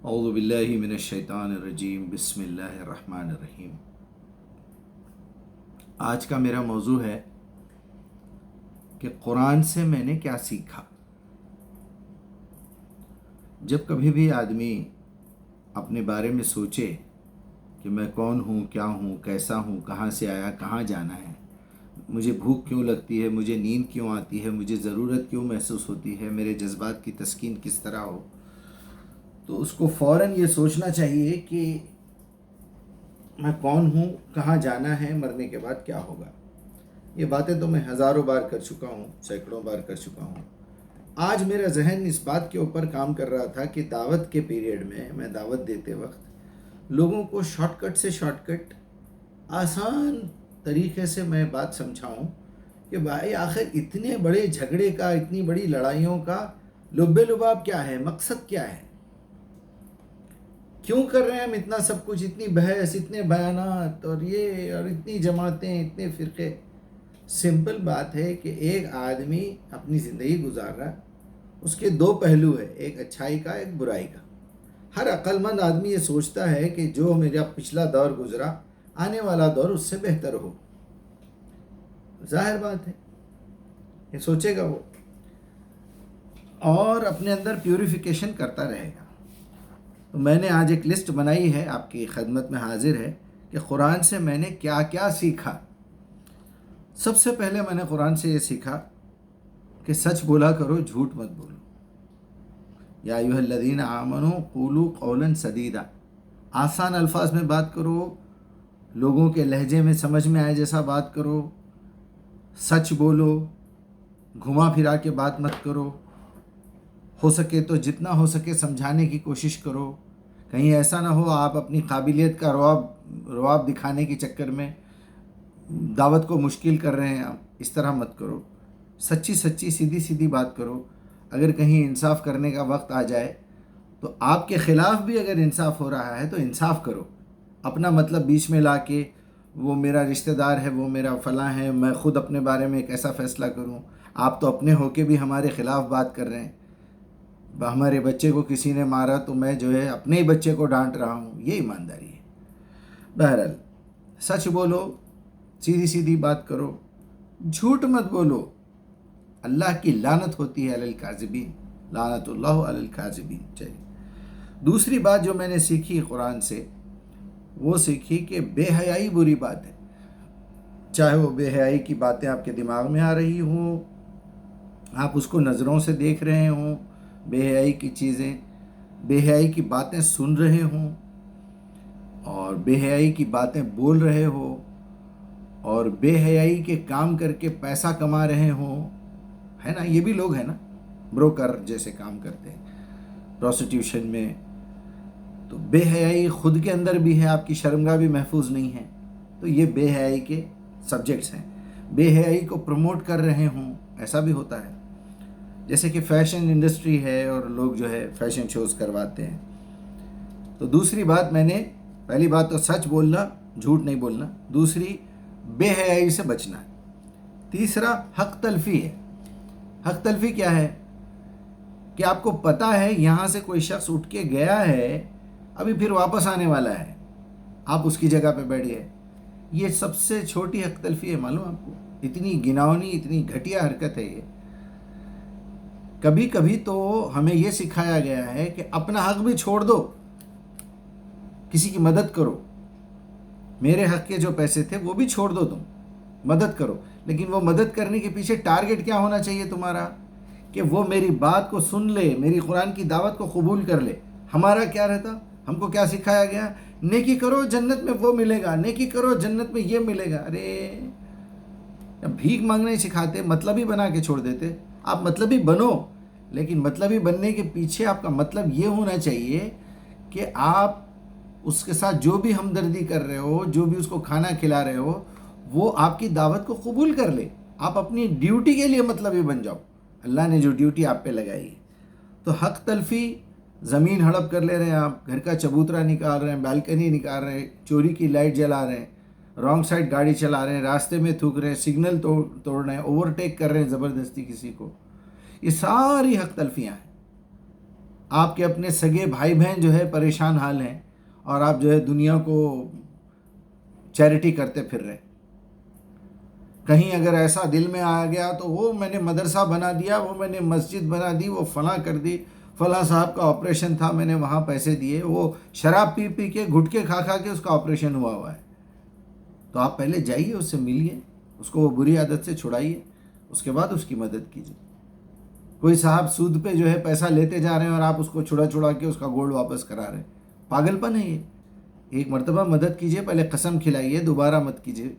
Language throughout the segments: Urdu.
اعوذ باللہ من الشیطان الرجیم، بسم اللہ الرحمن الرحیم۔ آج کا میرا موضوع ہے کہ قرآن سے میں نے کیا سیکھا۔ جب کبھی بھی آدمی اپنے بارے میں سوچے کہ میں کون ہوں، کیا ہوں، کیسا ہوں، کہاں سے آیا، کہاں جانا ہے، مجھے بھوک کیوں لگتی ہے، مجھے نیند کیوں آتی ہے، مجھے ضرورت کیوں محسوس ہوتی ہے، میرے جذبات کی تسکین کس طرح ہو، تو اس کو فوراً یہ سوچنا چاہیے کہ میں کون ہوں، کہاں جانا ہے، مرنے کے بعد کیا ہوگا۔ یہ باتیں تو میں ہزاروں بار کر چکا ہوں، سینکڑوں بار کر چکا ہوں۔ آج میرا ذہن اس بات کے اوپر کام کر رہا تھا کہ دعوت کے پیریڈ میں دعوت دیتے وقت لوگوں کو شارٹ کٹ سے شارٹ کٹ آسان طریقے سے میں بات سمجھاؤں کہ بھائی آخر اتنے بڑے جھگڑے کا، اتنی بڑی لڑائیوں کا لب لباب کیا ہے، مقصد کیا ہے، کیوں کر رہے ہیں ہم اتنا سب کچھ، اتنی بحث، اتنے بیانات اور یہ اور اتنی جماعتیں، اتنے فرقے۔ سمپل بات ہے کہ ایک آدمی اپنی زندگی گزار رہا، اس کے دو پہلو ہے، ایک اچھائی کا، ایک برائی کا۔ ہر عقل مند آدمی یہ سوچتا ہے کہ جو میرا پچھلا دور گزرا، آنے والا دور اس سے بہتر ہو۔ ظاہر بات ہے، یہ سوچے گا وہ اور اپنے اندر پیوریفیکیشن کرتا رہے گا۔ تو میں نے آج ایک لسٹ بنائی ہے، آپ کی خدمت میں حاضر ہے کہ قرآن سے میں نے کیا کیا سیکھا۔ سب سے پہلے میں نے قرآن سے یہ سیکھا کہ سچ بولا کرو، جھوٹ مت بولو۔ یا ایھا الذین آمنوا قولوا قولا سدیدا، آسان الفاظ میں بات کرو، لوگوں کے لہجے میں سمجھ میں آئے جیسا بات کرو، سچ بولو، گھما پھرا کے بات مت کرو، ہو سکے تو جتنا ہو سکے سمجھانے کی کوشش کرو۔ کہیں ایسا نہ ہو آپ اپنی قابلیت کا رواب دکھانے کے چکر میں دعوت کو مشکل کر رہے ہیں، اس طرح مت کرو۔ سچی سیدھی سیدھی بات کرو۔ اگر کہیں انصاف کرنے کا وقت آ جائے تو آپ کے خلاف بھی اگر انصاف ہو رہا ہے تو انصاف کرو، اپنا مطلب بیچ میں لا کے وہ میرا رشتہ دار ہے، وہ میرا فلاں ہے، میں خود اپنے بارے میں ایک ایسا فیصلہ کروں۔ آپ تو اپنے ہو کے بھی ہمارے خلاف بات کر رہے ہیں۔ ہمارے بچے کو کسی نے مارا تو میں جو ہے اپنے ہی بچے کو ڈانٹ رہا ہوں، یہ ایمانداری ہے۔ بہرحال سچ بولو، سیدھی سیدھی بات کرو، جھوٹ مت بولو۔ اللہ کی لعنت ہوتی ہے علی الکاذبین، لعنت اللہ علی الکاذبین۔ چلیے، دوسری بات جو میں نے سیکھی قرآن سے، وہ سیکھی کہ بے حیائی بری بات ہے۔ چاہے وہ بے حیائی کی باتیں آپ کے دماغ میں آ رہی ہوں، آپ اس کو نظروں سے دیکھ رہے ہوں، بے حیائی کی چیزیں، بے حیائی کی باتیں سن رہے ہوں اور بے حیائی کی باتیں بول رہے ہو اور بے حیائی کے کام کر کے پیسہ کما رہے ہوں، ہے نا، یہ بھی لوگ ہیں نا، بروکر جیسے کام کرتے ہیں پروسٹیوشن میں۔ تو بے حیائی خود کے اندر بھی ہے، آپ کی شرمگاہ بھی محفوظ نہیں ہے، تو یہ بے حیائی کے سبجیکٹس ہیں۔ بے حیائی کو پروموٹ کر رہے ہوں، ایسا بھی ہوتا ہے، جیسے کہ فیشن انڈسٹری ہے اور لوگ جو ہے فیشن شوز کرواتے ہیں۔ تو دوسری بات میں نے، پہلی بات تو سچ بولنا، جھوٹ نہیں بولنا، دوسری بے حیائی سے بچنا ہے، تیسرا حق تلفی ہے۔ حق تلفی کیا ہے کہ آپ کو پتہ ہے یہاں سے کوئی شخص اٹھ کے گیا ہے، ابھی پھر واپس آنے والا ہے، آپ اس کی جگہ پہ بیٹھ گئے۔ یہ سب سے چھوٹی حق تلفی ہے، معلوم آپ کو، اتنی گناونی، اتنی گھٹیا حرکت ہے یہ۔ کبھی کبھی تو ہمیں یہ سکھایا گیا ہے کہ اپنا حق بھی چھوڑ دو، کسی کی مدد کرو، میرے حق کے جو پیسے تھے وہ بھی چھوڑ دو، تم مدد کرو، لیکن وہ مدد کرنے کے پیچھے ٹارگٹ کیا ہونا چاہیے تمہارا، کہ وہ میری بات کو سن لے، میری قرآن کی دعوت کو قبول کر لے۔ ہمارا کیا رہتا، ہم کو کیا سکھایا گیا، نیکی کرو جنت میں وہ ملے گا، نیکی کرو جنت میں یہ ملے گا۔ ارے بھیک مانگنے سکھاتے، مطلبی بنا کے چھوڑ دیتے۔ آپ مطلبی بنو، لیکن مطلبی بننے کے پیچھے آپ کا مطلب یہ ہونا چاہیے کہ آپ اس کے ساتھ جو بھی ہمدردی کر رہے ہو، جو بھی اس کو کھانا کھلا رہے ہو، وہ آپ کی دعوت کو قبول کر لے۔ آپ اپنی ڈیوٹی کے لیے مطلبی بن جاؤ، اللہ نے جو ڈیوٹی آپ پہ لگائی ہے۔ تو حق تلفی، زمین ہڑپ کر لے رہے ہیں آپ، گھر کا چبوترا نکال رہے ہیں، بالکنی نکال رہے ہیں، چوری کی لائٹ جلا رہے ہیں، رانگ سائڈ گاڑی چلا رہے ہیں، راستے میں تھوک رہے ہیں، سگنل توڑ رہے ہیں، اوورٹیک کر رہے ہیں زبردستی کسی کو، یہ ساری حق تلفیاں ہیں۔ آپ کے اپنے سگے بھائی بہن جو ہے پریشان حال ہیں اور آپ جو ہے دنیا کو چیریٹی کرتے پھر رہے. کہیں اگر ایسا دل میں آ گیا تو وہ میں نے مدرسہ بنا دیا، وہ میں نے مسجد بنا دی، وہ فلاں کر دی، فلاں صاحب کا آپریشن تھا میں نے وہاں پیسے دیے، وہ شراب پی پی کے گھٹکے کھا کھا کے اس کا آپریشن ہوا ہے. تو آپ پہلے جائیے، اس سے ملیے، اس کو وہ بری عادت سے چھڑائیے، اس کے بعد اس کی مدد کیجیے. کوئی صاحب سود پہ جو ہے پیسہ لیتے جا رہے ہیں اور آپ اس کو چھڑا چھڑا کے اس کا گولڈ واپس کرا رہے ہیں، پاگل پن ہے یہ. ایک مرتبہ مدد کیجیے، پہلے قسم کھلائیے، دوبارہ مت کیجیے.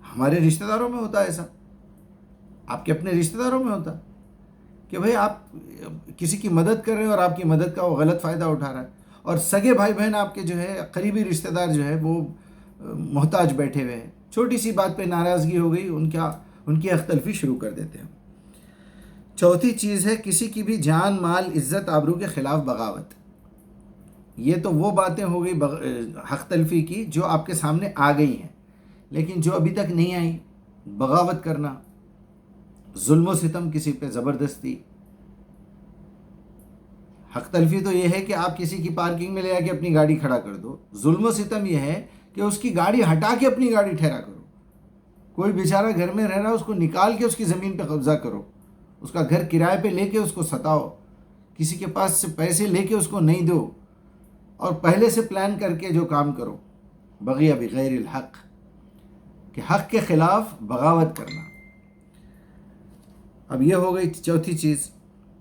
ہمارے رشتہ داروں میں ہوتا ہے ایسا، آپ کے اپنے رشتہ داروں میں ہوتا کہ بھئی آپ کسی کی مدد کر رہے ہیں اور آپ کی مدد کا وہ غلط فائدہ اٹھا رہا ہے، اور سگے بھائی بہن آپ کے جو ہے قریبی رشتہ دار جو ہے وہ محتاج بیٹھے ہوئے ہیں. چھوٹی سی بات پہ ناراضگی ہو گئی، ان کی حق تلفی شروع کر دیتے ہیں. چوتھی چیز ہے کسی کی بھی جان مال عزت آبرو کے خلاف بغاوت. یہ تو وہ باتیں ہو گئی حق تلفی کی جو آپ کے سامنے آ گئی ہیں، لیکن جو ابھی تک نہیں آئی، بغاوت کرنا، ظلم و ستم کسی پہ زبردستی. حق تلفی تو یہ ہے کہ آپ کسی کی پارکنگ میں لے جا کے اپنی گاڑی کھڑا کر دو. ظلم و ستم یہ ہے کہ اس کی گاڑی ہٹا کے اپنی گاڑی ٹھہرا کرو. کوئی بیچارہ گھر میں رہ رہا ہے، اس کو نکال کے اس کی زمین پہ قبضہ کرو، اس کا گھر کرائے پہ لے کے اس کو ستاؤ، کسی کے پاس سے پیسے لے کے اس کو نہیں دو، اور پہلے سے پلان کر کے جو کام کرو. بغی بغیر الحق، کہ حق کے خلاف بغاوت کرنا. اب یہ ہو گئی چوتھی چیز،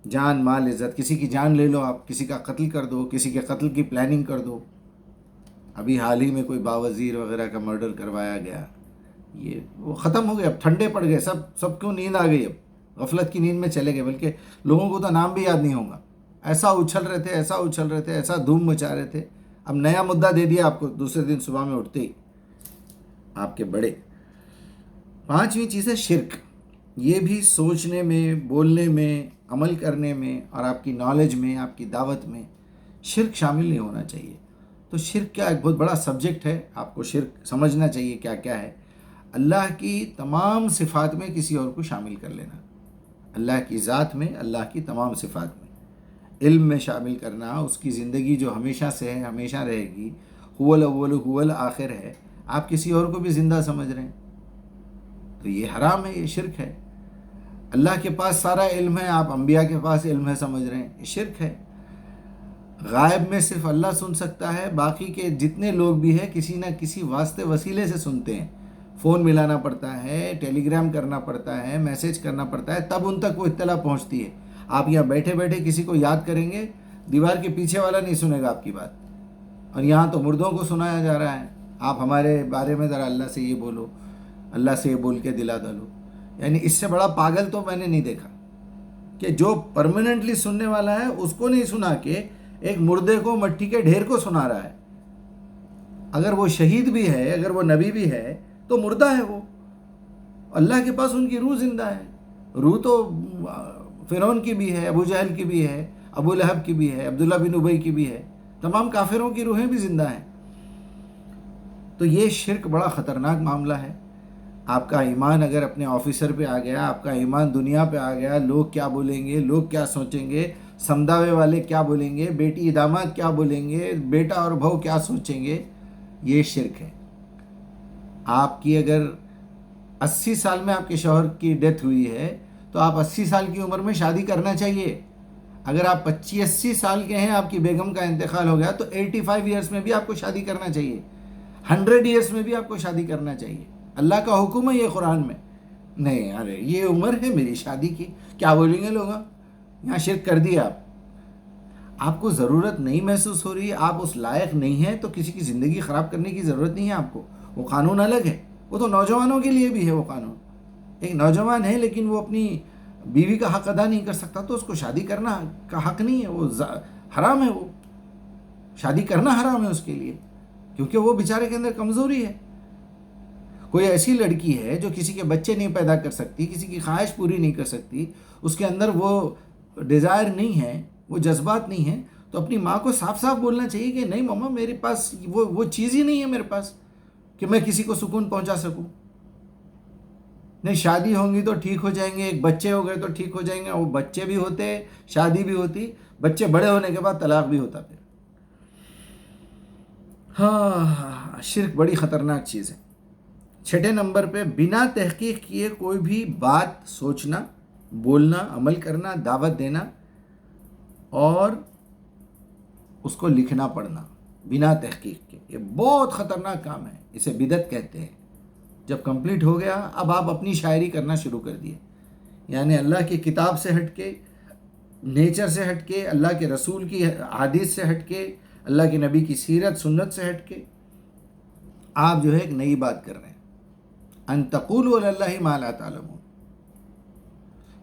جان مال عزت. کسی کی جان لے لو آپ، کسی کا قتل کر دو، کسی کے قتل کی پلاننگ کر دو. ابھی حال ہی میں کوئی باوزیر وغیرہ کا مرڈر کروایا گیا، یہ وہ ختم ہو گیا. اب ٹھنڈے پڑ گئے سب کو نیند آ گئی، اب غفلت کی نیند میں چلے گئے، بلکہ لوگوں کو تو نام بھی یاد نہیں ہوگا. ایسا اچھل رہے تھے، ایسا دھوم مچا رہے تھے. اب نیا مدعا دے دیا آپ کو دوسرے دن صبح میں اٹھتے ہی آپ کے بڑے. پانچویں چیز ہے شرک. یہ بھی سوچنے میں، بولنے میں، عمل کرنے میں اور آپ کی نالج میں، آپ کی دعوت میں شرک شامل نہیں ہونا چاہیے. تو شرک کیا ایک بہت بڑا سبجیکٹ ہے، آپ کو شرک سمجھنا چاہیے کیا کیا ہے. اللہ کی تمام صفات میں کسی اور کو شامل کر لینا، اللہ کی ذات میں، اللہ کی تمام صفات میں، علم میں شامل کرنا، اس کی زندگی جو ہمیشہ سے ہے، ہمیشہ رہے گی، هو الاول هو الاخر ہے، آپ کسی اور کو بھی زندہ سمجھ رہے ہیں تو یہ حرام ہے، یہ شرک ہے. اللہ کے پاس سارا علم ہے، آپ انبیاء کے پاس علم ہے سمجھ رہے ہیں، یہ شرک ہے. غائب میں صرف اللہ سن سکتا ہے، باقی کے جتنے لوگ بھی ہیں کسی نہ کسی واسطے وسیلے سے سنتے ہیں. فون ملانا پڑتا ہے، ٹیلی گرام کرنا پڑتا ہے، میسیج کرنا پڑتا ہے، تب ان تک وہ اطلاع پہنچتی ہے. آپ یہاں بیٹھے بیٹھے کسی کو یاد کریں گے، دیوار کے پیچھے والا نہیں سنے گا آپ کی بات، اور یہاں تو مردوں کو سنایا جا رہا ہے. آپ ہمارے بارے میں ذرا اللہ سے یہ بولو، اللہ سے یہ بول کے دلا دلو. یعنی اس سے بڑا پاگل تو میں نے نہیں دیکھا کہ جو پرماننٹلی سننے والا ہے اس کو نہیں سنا کے ایک مردے کو، مٹی کے ڈھیر کو سنا رہا ہے. اگر وہ شہید بھی ہے، اگر وہ نبی بھی ہے تو مردہ ہے وہ. اللہ کے پاس ان کی روح زندہ ہے. روح تو فرعون کی بھی ہے، ابو جہل کی بھی ہے، ابو لہب کی بھی ہے، عبداللہ بن ابی کی بھی ہے، تمام کافروں کی روحیں بھی زندہ ہیں. تو یہ شرک بڑا خطرناک معاملہ ہے. آپ کا ایمان اگر اپنے آفیسر پہ آ گیا، آپ کا ایمان دنیا پہ آ گیا، لوگ کیا بولیں گے، لوگ کیا سوچیں گے، سمداوے والے کیا بولیں گے، بیٹی داماد کیا بولیں گے، بیٹا اور بہو کیا سوچیں گے، یہ شرک ہے. آپ کی اگر 80 سال میں آپ کے شوہر کی ڈیتھ ہوئی ہے تو آپ 80 سال کی عمر میں شادی کرنا چاہیے. اگر آپ 85-80 سال کے ہیں، آپ کی بیگم کا انتقال ہو گیا تو 85 ایئرس میں بھی آپ کو شادی کرنا چاہیے، 100 ایئرس میں بھی آپ کو شادی کرنا چاہیے. اللہ کا حکم ہے یہ قرآن میں. نہیں ارے یہ عمر ہے میری شادی کی، کیا بولیں گے لوگ، یہاں شرک کر دیا. آپ کو ضرورت نہیں محسوس ہو رہی ہے، آپ اس لائق نہیں ہیں، تو کسی کی زندگی خراب کرنے کی ضرورت نہیں ہے آپ کو. وہ قانون الگ ہے، وہ تو نوجوانوں کے لیے بھی ہے. وہ قانون، ایک نوجوان ہے لیکن وہ اپنی بیوی کا حق ادا نہیں کر سکتا تو اس کو شادی کرنا کا حق نہیں ہے، وہ حرام ہے. وہ شادی کرنا حرام ہے اس کے لیے، کیونکہ وہ بیچارے کے اندر کمزوری ہے. کوئی ایسی لڑکی ہے جو کسی کے بچے نہیں پیدا کر سکتی، کسی کی خواہش پوری نہیں کر سکتی، اس کے اندر وہ ڈیزائر نہیں ہے، وہ جذبات نہیں ہیں، تو اپنی ماں کو صاف صاف بولنا چاہیے کہ نہیں ماما میرے پاس وہ چیز ہی نہیں ہے میرے پاس کہ میں کسی کو سکون پہنچا سکوں. نہیں شادی ہوں گی تو ٹھیک ہو جائیں گے، ایک بچے ہو گئے تو ٹھیک ہو جائیں گے. وہ بچے بھی ہوتے، شادی بھی ہوتی، بچے بڑے ہونے کے بعد طلاق بھی ہوتا پھر. ہاں، شرک بڑی خطرناک چیز ہے. 6 نمبر پہ بنا تحقیق کیے کوئی بھی بات سوچنا، بولنا، عمل کرنا، دعوت دینا اور اس کو لکھنا پڑھنا بنا تحقیق کے، یہ بہت خطرناک کام ہے. اسے بدعت کہتے ہیں. جب کمپلیٹ ہو گیا اب آپ اپنی شاعری کرنا شروع کر دیے، یعنی اللہ کی کتاب سے ہٹ کے، نیچر سے ہٹ کے، اللہ کے رسول کی حدیث سے ہٹ کے، اللہ کے نبی کی سیرت سنت سے ہٹ کے آپ جو ہے ایک نئی بات کر رہے ہیں. ان تقولوا علی اللہ ما لا تعلمون،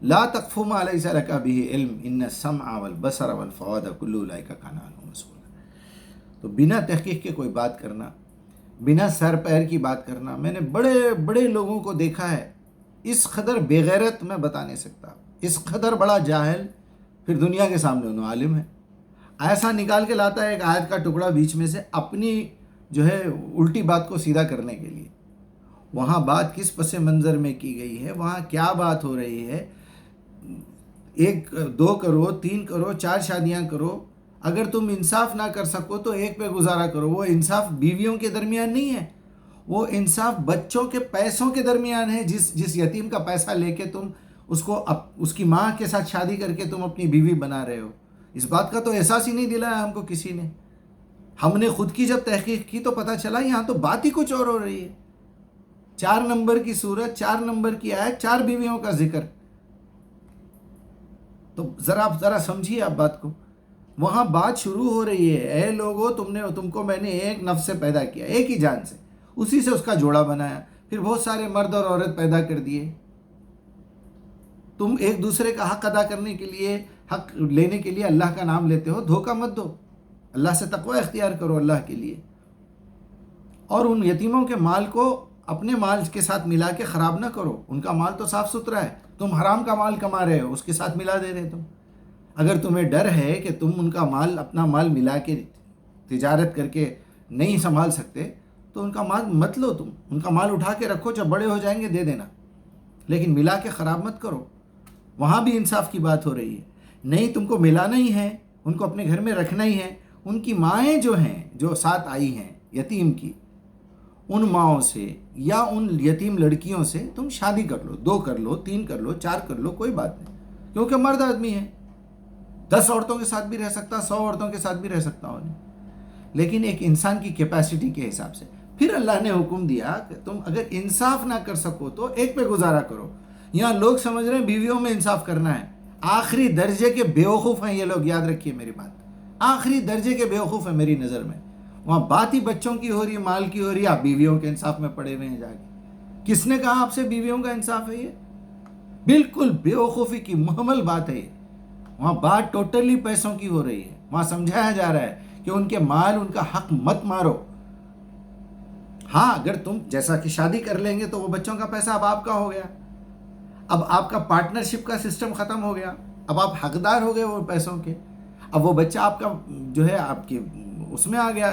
لا تقف ما لیس لک بہ علم ان السمع والبصر والفؤاد کل اولئک کان عنہ مسئولا. تو بنا تحقیق کے کوئی بات کرنا، بنا سر پیر کی بات کرنا. میں نے بڑے بڑے لوگوں کو دیکھا ہے اس قدر بے غیرت میں بتا نہیں سکتا، اس قدر بڑا جاہل، پھر دنیا کے سامنے انہوں عالم ہے. ایسا نکال کے لاتا ہے ایک آیت کا ٹکڑا بیچ میں سے اپنی جو ہے الٹی بات کو سیدھا کرنے کے لیے. وہاں بات کس پس منظر میں کی گئی ہے، وہاں کیا بات ہو رہی ہے. 1 2 کرو، 3 کرو، 4 شادیاں کرو، اگر تم انصاف نہ کر سکو تو ایک پہ گزارا کرو. وہ انصاف بیویوں کے درمیان نہیں ہے، وہ انصاف بچوں کے پیسوں کے درمیان ہے. جس یتیم کا پیسہ لے کے تم اس کو اس کی ماں کے ساتھ شادی کر کے تم اپنی بیوی بنا رہے ہو. اس بات کا تو احساس ہی نہیں دلایا ہم کو کسی نے. ہم نے خود کی جب تحقیق کی تو پتہ چلا یہاں تو بات ہی کچھ اور ہو رہی ہے. 4 نمبر کی سورت، 4 نمبر کی آیت، 4 بیویوں کا ذکر. تو ذرا سمجھیے آپ بات کو. وہاں بات شروع ہو رہی ہے، اے لوگو تم کو میں نے ایک نفس سے پیدا کیا، ایک ہی جان سے، اسی سے اس کا جوڑا بنایا، پھر بہت سارے مرد اور عورت پیدا کر دیے. تم ایک دوسرے کا حق ادا کرنے کے لیے، حق لینے کے لیے اللہ کا نام لیتے ہو. دھوکہ مت دو، اللہ سے تقوی اختیار کرو اللہ کے لیے. اور ان یتیموں کے مال کو اپنے مال کے ساتھ ملا کے خراب نہ کرو. ان کا مال تو صاف ستھرا ہے، تم حرام کا مال کما رہے ہو، اس کے ساتھ ملا دے رہے تم. اگر تمہیں ڈر ہے کہ تم ان کا مال، اپنا مال ملا کے تجارت کر کے نہیں سنبھال سکتے تو ان کا مال مت لو. تم ان کا مال اٹھا کے رکھو، جب بڑے ہو جائیں گے دے دینا، لیکن ملا کے خراب مت کرو. وہاں بھی انصاف کی بات ہو رہی ہے. نہیں، تم کو ملانا ہی ہے، ان کو اپنے گھر میں رکھنا ہی ہے. ان کی مائیں جو ہیں، جو ساتھ آئی ہیں یتیم کی، ان ماؤں سے یا ان یتیم لڑکیوں سے تم شادی کر لو. 2 کر لو، 3 کر لو، 4 کر لو، کوئی بات نہیں. کیونکہ مرد آدمی ہے، 10 عورتوں کے ساتھ بھی رہ سکتا، 100 عورتوں کے ساتھ بھی رہ سکتا ہوں، لیکن ایک انسان کی کیپیسٹی کے حساب سے. پھر اللہ نے حکم دیا کہ تم اگر انصاف نہ کر سکو تو ایک پہ گزارا کرو. یہاں لوگ سمجھ رہے ہیں بیویوں میں انصاف کرنا ہے. آخری درجے کے بیوقوف ہیں یہ لوگ، یاد رکھیے میری بات. آخری درجے کے بیوقوف ہیں میری نظر میں. وہاں بات ہی بچوں کی ہو رہی ہے، مال کی ہو رہی ہے، آپ بیویوں کے انصاف میں پڑے ہوئے ہیں جا کے. کس نے کہا آپ سے بیویوں کا انصاف ہے؟ یہ بالکل بیوقوفی کی محمل بات ہے. وہاں بات ٹوٹلی پیسوں کی ہو رہی ہے. وہاں سمجھایا جا رہا ہے کہ ان کے مال، ان کا حق مت مارو. ہاں، اگر تم جیسا کہ شادی کر لیں گے تو وہ بچوں کا پیسہ اب آپ کا ہو گیا. اب آپ کا پارٹنرشپ کا سسٹم ختم ہو گیا. اب آپ حقدار ہو گئے وہ پیسوں کے. اب وہ بچہ آپ کا جو ہے آپ کی اس میں آ گیا،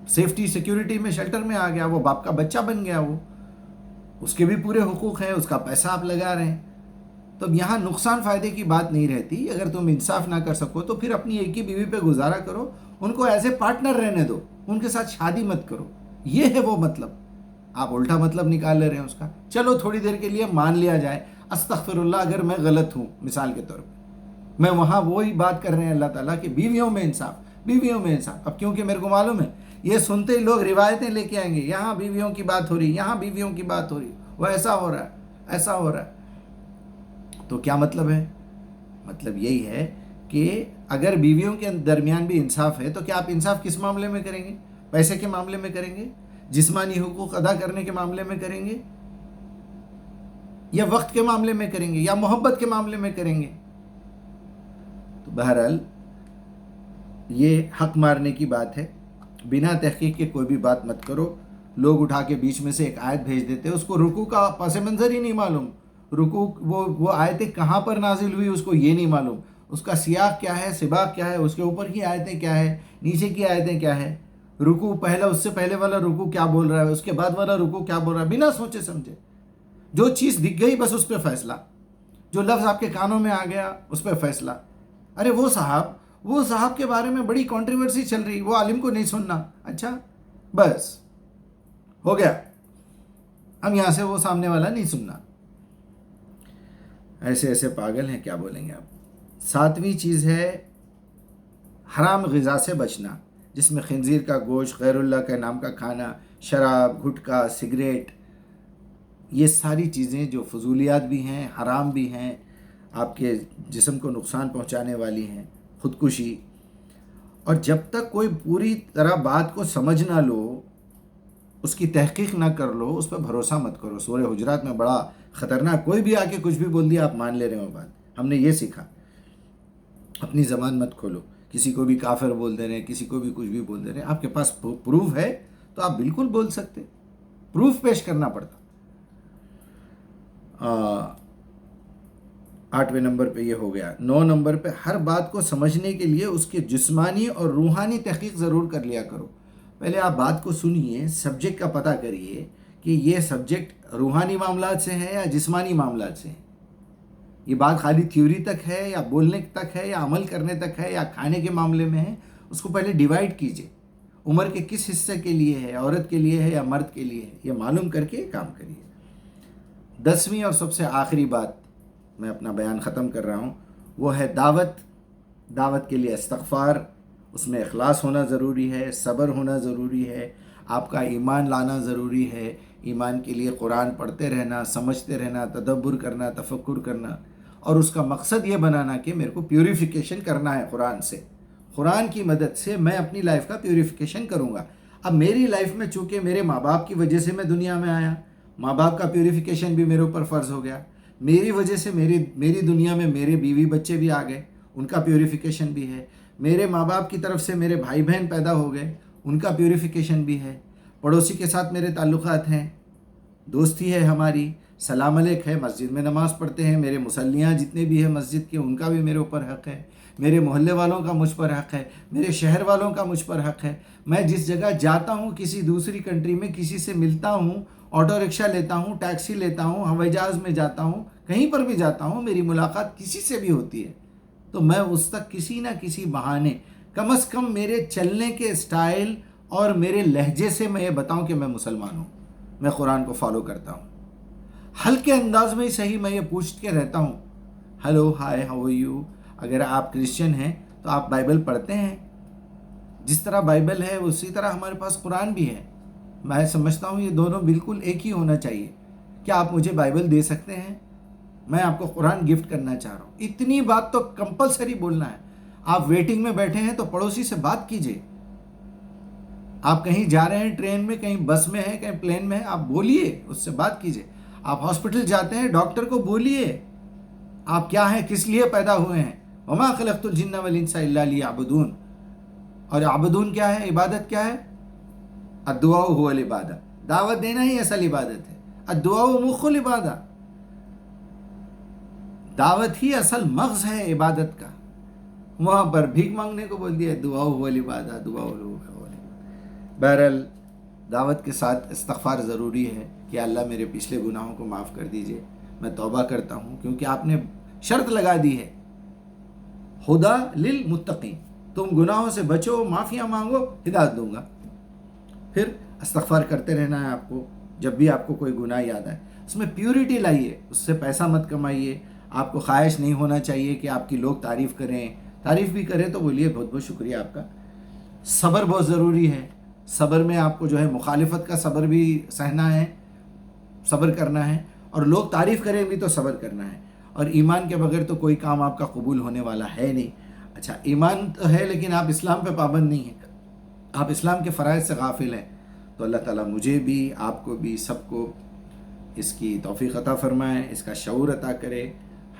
سیفٹی سیکیورٹی میں، شیلٹر میں آ گیا. وہ باپ کا بچہ بن گیا. وہ اس کے بھی پورے حقوق ہیں، اس کا پیسہ آپ لگا رہے ہیں. تو یہاں نقصان فائدے کی بات نہیں رہتی. اگر تم انصاف نہ کر سکو تو پھر اپنی ایک ہی بیوی پہ گزارا کرو، ان کو ایز اے پارٹنر رہنے دو، ان کے ساتھ شادی مت کرو. یہ ہے وہ مطلب. آپ الٹا مطلب نکال لے رہے ہیں اس کا. چلو تھوڑی دیر کے لیے مان لیا جائے، استغفر اللہ، اگر میں غلط ہوں مثال کے طور پہ، میں وہاں وہی بات کر رہے ہیں اللہ تعالیٰ کہ بیویوں میں انصاف، بیویوں میں انصاف. اب کیونکہ میرے کو معلوم ہے یہ سنتے ہی لوگ روایتیں لے کے آئیں گے، یہاں بیویوں کی بات ہو رہی، یہاں بیویوں کی بات ہو رہی، وہ ایسا ہو رہا ہے، ایسا ہو رہا ہے. تو کیا مطلب ہے؟ مطلب یہی ہے کہ اگر بیویوں کے درمیان بھی انصاف ہے تو کیا آپ انصاف کس معاملے میں کریں گے؟ پیسے کے معاملے میں کریں گے؟ جسمانی حقوق ادا کرنے کے معاملے میں کریں گے؟ یا وقت کے معاملے میں کریں گے؟ یا محبت کے معاملے میں کریں گے؟ تو بہرحال یہ حق مارنے کی بات ہے. بنا تحقیق کے کوئی بھی بات مت کرو. لوگ اٹھا کے بیچ میں سے ایک آیت بھیج دیتے، اس کو رکوع کا پس منظر ہی نہیں معلوم. رکوع وہ آیتیں کہاں پر نازل ہوئی اس کو یہ نہیں معلوم. اس کا سیاق کیا ہے، سباق کیا ہے، اس کے اوپر کی آیتیں کیا ہے، نیچے کی آیتیں کیا ہے، رکوع پہلا، اس سے پہلے والا رکوع کیا بول رہا ہے، اس کے بعد والا رکوع کیا بول رہا ہے، بنا سوچے سمجھے. جو چیز دکھ گئی بس اس پہ فیصلہ، جو لفظ آپ کے کانوں میں آ گیا اس پہ فیصلہ. ارے وہ صاحب کے بارے میں بڑی کنٹروورسی چل رہی، وہ عالم کو نہیں سننا. اچھا بس ہو گیا، ہم یہاں سے وہ سامنے والا نہیں سننا. ایسے پاگل ہیں، کیا بولیں گے آپ. 7ویں چیز ہے حرام غذا سے بچنا، جس میں خنزیر کا گوشت، غیر اللہ کے نام کا کھانا، شراب، گٹکا، سگریٹ، یہ ساری چیزیں جو فضولیات بھی ہیں، حرام بھی ہیں، آپ کے جسم کو نقصان پہنچانے والی ہیں. خودکشی. اور جب تک کوئی پوری طرح بات کو سمجھ نہ لو، اس کی تحقیق نہ کر لو، اس پہ بھروسہ مت کرو. سورہ حجرات میں بڑا خطرناک، کوئی بھی آ کے کچھ بھی بول دیا آپ مان لے رہے ہو بات. ہم نے یہ سیکھا، اپنی زبان مت کھولو. کسی کو بھی کافر بول دے رہے ہیں، کسی کو بھی کچھ بھی بول دے رہے ہیں. آپ کے پاس پروف ہے تو آپ بالکل بول سکتے، پروف پیش کرنا پڑتا. 8ویں نمبر پہ یہ ہو گیا. 9 نمبر پہ ہر بات کو سمجھنے کے لیے اس کی جسمانی اور روحانی تحقیق ضرور کر لیا کرو. پہلے آپ بات کو سنیے، سبجیکٹ کا پتہ کریے کہ یہ سبجیکٹ روحانی معاملات سے ہے یا جسمانی معاملات سے ہے. یہ بات خالی تھیوری تک ہے یا بولنے تک ہے یا عمل کرنے تک ہے یا کھانے کے معاملے میں ہے. اس کو پہلے ڈیوائیڈ کیجئے، عمر کے کس حصے کے لیے ہے، عورت کے لیے ہے یا مرد کے لیے ہے، یہ معلوم کر کے کام کریے. 10ویں اور سب سے آخری بات میں اپنا بیان ختم کر رہا ہوں، وہ ہے دعوت کے لیے استغفار. اس میں اخلاص ہونا ضروری ہے، صبر ہونا ضروری ہے، آپ کا ایمان لانا ضروری ہے. ایمان کے لیے قرآن پڑھتے رہنا، سمجھتے رہنا، تدبر کرنا، تفکر کرنا، اور اس کا مقصد یہ بنانا کہ میرے کو پیوریفیکیشن کرنا ہے قرآن سے. قرآن کی مدد سے میں اپنی لائف کا پیوریفیکیشن کروں گا. اب میری لائف میں چونکہ میرے ماں باپ کی وجہ سے میں دنیا میں آیا، ماں باپ کا پیوریفیکیشن بھی میرے اوپر فرض ہو گیا. میری وجہ سے میری دنیا میں میرے بیوی بچے بھی آ گئے، ان کا پیوریفیکیشن بھی ہے. میرے ماں باپ کی طرف سے میرے بھائی بہن پیدا ہو گئے، ان کا پیوریفیکیشن بھی ہے. پڑوسی کے ساتھ میرے تعلقات ہیں، دوستی ہے ہماری، سلام علیک ہے، مسجد میں نماز پڑھتے ہیں. میرے مصلیاں جتنے بھی ہیں مسجد کے، ان کا بھی میرے اوپر حق ہے. میرے محلے والوں کا مجھ پر حق ہے، میرے شہر والوں کا مجھ پر حق ہے. میں جس جگہ جاتا ہوں، کسی دوسری کنٹری میں کسی سے ملتا ہوں، آٹو رکشہ لیتا ہوں، ٹیکسی لیتا ہوں، ہوائی جہاز میں جاتا ہوں، کہیں پر بھی جاتا ہوں، میری ملاقات کسی سے بھی ہوتی ہے تو میں اس تک کسی نہ کسی بہانے، کم از کم میرے چلنے کے سٹائل اور میرے لہجے سے میں یہ بتاؤں کہ میں مسلمان ہوں، میں قرآن کو فالو کرتا ہوں. ہلکے انداز میں ہی صحیح میں یہ پوچھ کے رہتا ہوں، hello, hi, how are you. اگر آپ کرسچن ہیں تو آپ بائبل پڑھتے ہیں؟ جس طرح بائبل ہے اسی طرح ہمارے پاس قرآن بھی ہے. میں سمجھتا ہوں یہ دونوں بالکل ایک ہی ہونا چاہیے. کیا آپ مجھے بائبل دے سکتے ہیں؟ میں آپ کو قرآن گفٹ کرنا چاہ رہا ہوں. اتنی بات تو کمپلسری بولنا ہے. آپ ویٹنگ میں بیٹھے ہیں تو پڑوسی سے بات کیجئے. آپ کہیں جا رہے ہیں، ٹرین میں، کہیں بس میں ہیں، کہیں پلین میں ہیں، آپ بولیے، اس سے بات کیجئے. آپ ہاسپٹل جاتے ہیں، ڈاکٹر کو بولیے آپ کیا ہیں، کس لیے پیدا ہوئے ہیں. وما خلقت الجن والانس الا لیعبدون. اور عبدون کیا ہے، عبادت کیا ہے؟ الدعاء هو العبادہ. دعوت دینا ہی اصل عبادت ہے. الدعاء مخ العبادہ. دعوت ہی اصل مغز ہے عبادت کا. وہاں پر بھیک مانگنے کو بول دیا، دعا ہو العبادہ، دعا ہو. بہرحال دعوت کے ساتھ استغفار ضروری ہے کہ اللہ میرے پچھلے گناہوں کو معاف کر دیجئے. میں توبہ کرتا ہوں کیونکہ آپ نے شرط لگا دی ہے، ہدا للمتقین، تم گناہوں سے بچو، معافیاں مانگو، ہدایت دوں گا. پھر استغفار کرتے رہنا ہے آپ کو جب بھی آپ کو کوئی گناہ یاد آئے. اس میں پیورٹی لائیے، اس سے پیسہ مت کمائیے. آپ کو خواہش نہیں ہونا چاہیے کہ آپ کی لوگ تعریف کریں. تعریف بھی کریں تو بولیے بہت بہت شکریہ آپ کا. صبر بہت ضروری ہے. صبر میں آپ کو جو ہے مخالفت کا صبر بھی سہنا ہے، صبر کرنا ہے، اور لوگ تعریف کریں بھی تو صبر کرنا ہے. اور ایمان کے بغیر تو کوئی کام آپ کا قبول ہونے والا ہے نہیں. اچھا، ایمان تو ہے لیکن آپ اسلام پہ پابند نہیں ہیں، آپ اسلام کے فرائض سے غافل ہیں. تو اللہ تعالیٰ مجھے بھی، آپ کو بھی، سب کو اس کی توفیق عطا فرمائے، اس کا شعور عطا کرے.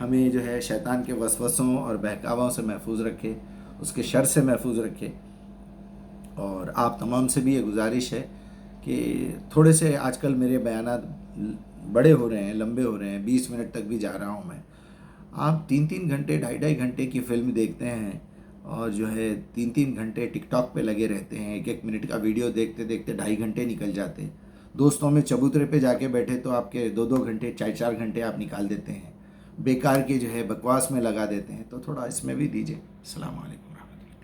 ہمیں جو ہے شیطان کے وسوسوں اور بہکاووں سے محفوظ رکھے، اس کے شر سے محفوظ رکھے. اور آپ تمام سے بھی یہ گزارش ہے کہ تھوڑے سے آج کل میرے بیانات بڑے ہو رہے ہیں، لمبے ہو رہے ہیں، 20 منٹ تک بھی جا رہا ہوں میں. آپ 3 گھنٹے، 2.5 گھنٹے کی فلم دیکھتے ہیں اور جو ہے 3 گھنٹے ٹک ٹاک پہ لگے رہتے ہیں. 1 منٹ کا ویڈیو دیکھتے دیکھتے 2.5 گھنٹے نکل جاتے ہیں. دوستوں میں چبوترے پہ جا کے بیٹھے تو آپ کے 2 گھنٹے، 4 گھنٹے آپ نکال دیتے ہیں. بیکار کی جو ہے بکواس میں لگا دیتے ہیں، تو تھوڑا اس میں بھی دیجیے۔ السلام علیکم۔